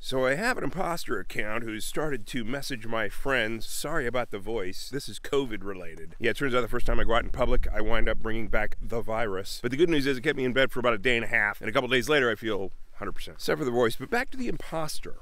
So I have an imposter account who's started to message my friends. Sorry about the voice. This is COVID related. Yeah, it turns out the first time I go out in public, I wind up bringing back the virus. But the good news is it kept me in bed for about a day and a half. And a couple days later, I feel 100%. Except for the voice. But back to the imposter.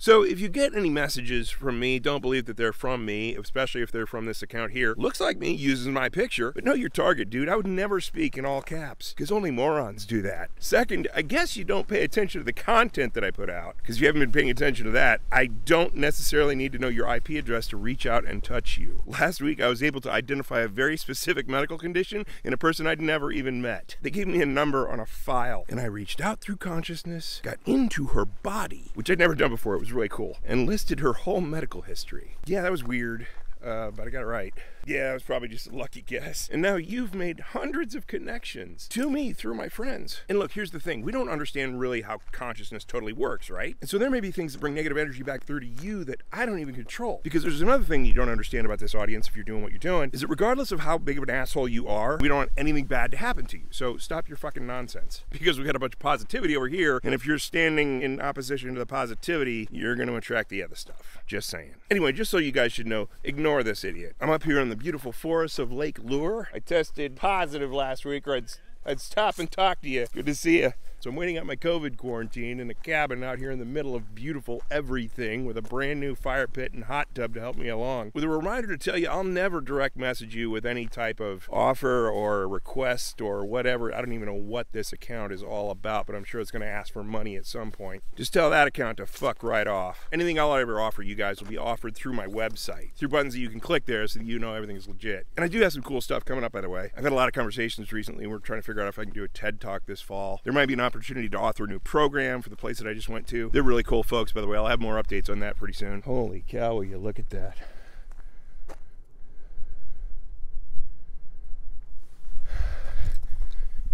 So if you get any messages from me, don't believe that they're from me, especially if they're from this account here. Looks like me, uses my picture, but know your target, dude. I would never speak in all caps, because only morons do that. Second, I guess you don't pay attention to the content that I put out, because if you haven't been paying attention to that, I don't necessarily need to know your IP address to reach out and touch you. Last week, I was able to identify a very specific medical condition in a person I'd never even met. They gave me a number on a file, and I reached out through consciousness, got into her body, which I'd never done before. It was really cool, and listed her whole medical history. Yeah, that was weird, but I got it right. Yeah, it was probably just a lucky guess. And now you've made hundreds of connections to me through my friends. And look, here's the thing. We don't understand really how consciousness totally works, right? And so there may be things that bring negative energy back through to you that I don't even control. Because there's another thing you don't understand about this audience if you're doing what you're doing, is that regardless of how big of an asshole you are, we don't want anything bad to happen to you. So stop your fucking nonsense. Because we got a bunch of positivity over here, and if you're standing in opposition to the positivity, you're going to attract the other stuff. Just saying. Anyway, just so you guys should know, ignore this idiot. I'm up here in the beautiful forests of Lake Lure. I tested positive last week, or I'd stop and talk to you. Good to see you. So I'm waiting out my COVID quarantine in a cabin out here in the middle of beautiful everything with a brand new fire pit and hot tub to help me along. With a reminder to tell you I'll never direct message you with any type of offer or request or whatever. I don't even know what this account is all about, but I'm sure it's going to ask for money at some point. Just tell that account to fuck right off. Anything I'll ever offer you guys will be offered through my website, through buttons that you can click there so that you know everything is legit. And I do have some cool stuff coming up, by the way. I've had a lot of conversations recently. We're trying to figure out if I can do a TED Talk this fall. There might be an opportunity to author a new program for the place that I just went to. They're really cool folks, by the way. I'll have more updates on that pretty soon. Holy cow, will you look at that.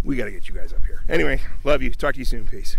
We got to get you guys up here. Anyway, love you. Talk to you soon. Peace.